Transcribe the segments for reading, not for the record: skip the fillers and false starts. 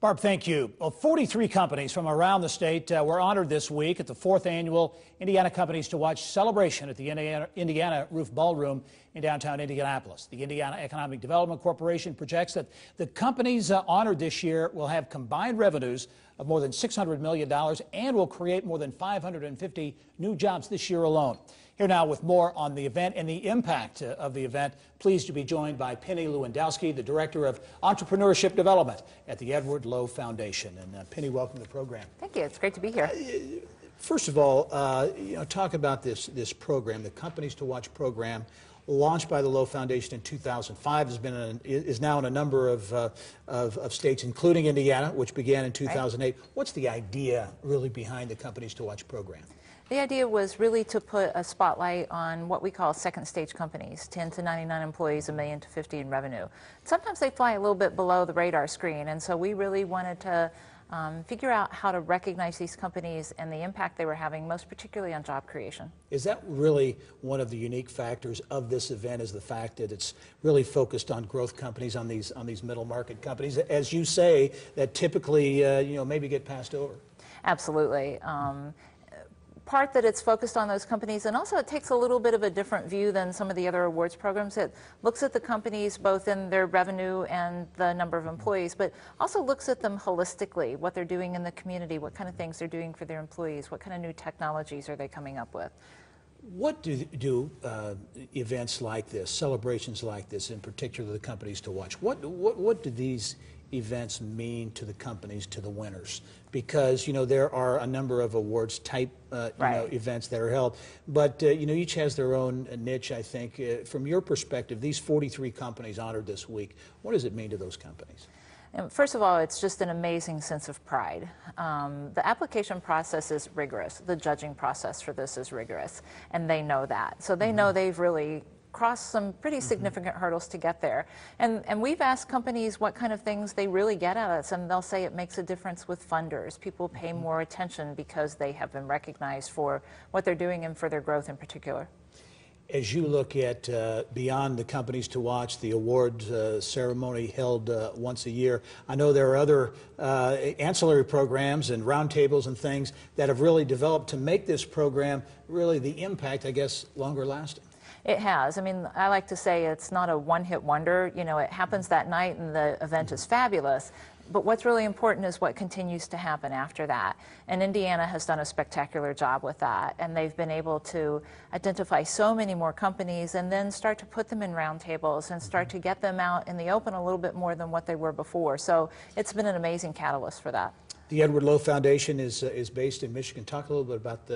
Barb, thank you. Well, 43 companies from around the state were honored this week at the 4th annual Indiana Companies to Watch celebration at the Indiana Roof Ballroom in downtown Indianapolis. The Indiana Economic Development Corporation projects that the companies honored this year will have combined revenues of more than $600 million and will create more than 550 new jobs this year alone. Here now with more on the event and the impact of the event, pleased to be joined by Penny Lewandowski, the Director of Entrepreneurship Development at the Edward Lowe Foundation. And Penny, welcome to the program. Thank you. It's great to be here. First of all, talk about this program, the Companies to Watch program, launched by the Lowe Foundation in 2005, is now in a number of states, including Indiana, which began in 2008. Right. What's the idea really behind the Companies to Watch program? The idea was really to put a spotlight on what we call second stage companies, 10 to 99 employees, $1 million to 50 in revenue. Sometimes they fly a little bit below the radar screen, and so we really wanted to figure out how to recognize these companies and the impact they were having, most particularly on job creation. Is that really one of the unique factors of this event, is the fact that it's really focused on growth companies, on these middle market companies, as you say, that typically maybe get passed over? Absolutely. Part that it's focused on those companies, and also it takes a little bit of a different view than some of the other awards programs. It looks at the companies both in their revenue and the number of employees, but also looks at them holistically, what they're doing in the community, what kind of things they're doing for their employees, what kind of new technologies are they coming up with. What do events like this, celebrations like this, in particular the Companies to Watch, what do these events mean to the companies, to the winners? Because there are a number of awards type events that are held, but each has their own niche. I think from your perspective, these 43 companies honored this week, what does it mean to those companies? And first of all, it's just an amazing sense of pride. The application process is rigorous. The judging process for this is rigorous, and they know that. So they know they've really crossed some pretty significant hurdles to get there. And we've asked companies what kind of things they really get out of this, and they'll say it makes a difference with funders. People pay more attention because they have been recognized for what they're doing and for their growth in particular. As you look at beyond the Companies to Watch, the awards ceremony held once a year, I know there are other ancillary programs and roundtables and things that have really developed to make this program really the impact, I guess, longer lasting. It has. I mean, I like to say it's not a one-hit wonder. It happens that night and the event is fabulous. But what's really important is what continues to happen after that. And Indiana has done a spectacular job with that. And they've been able to identify so many more companies and then start to put them in roundtables and start to get them out in the open a little bit more than what they were before. So it's been an amazing catalyst for that. The Edward Lowe Foundation is based in Michigan. Talk a little bit about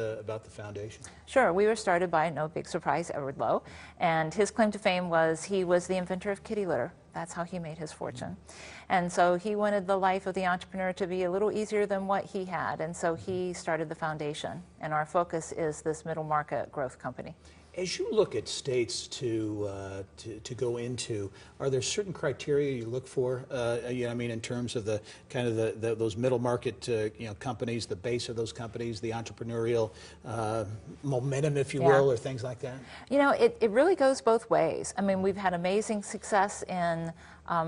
the foundation. Sure. We were started by, no big surprise, Edward Lowe. And his claim to fame was he was the inventor of kitty litter. That's how he made his fortune. And so he wanted the life of the entrepreneur to be a little easier than what he had. And so he started the foundation. And our focus is this middle market growth company. As you look at states to go into, are there certain criteria you look for? In terms of the kind of those middle market companies, the base of those companies, the entrepreneurial momentum, if you will, or things like that. It really goes both ways. I mean, we've had amazing success in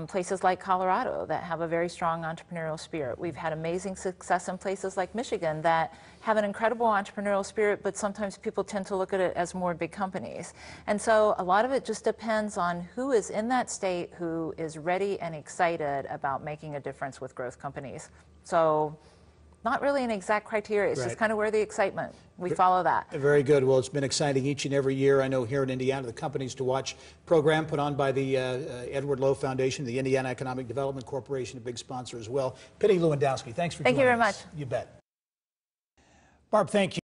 places like Colorado that have a very strong entrepreneurial spirit. We've had amazing success in places like Michigan that have an incredible entrepreneurial spirit, but sometimes people tend to look at it as more big companies. And so a lot of it just depends on who is in that state who is ready and excited about making a difference with growth companies. So not really an exact criteria, it's just kind of where the excitement, we follow that. Very good. Well, it's been exciting each and every year. I know here in Indiana, the Companies to Watch program put on by the Edward Lowe Foundation, the Indiana Economic Development Corporation, a big sponsor as well. Penny Lewandowski, thanks for joining us. Thank you very much. You bet. Barb, thank you.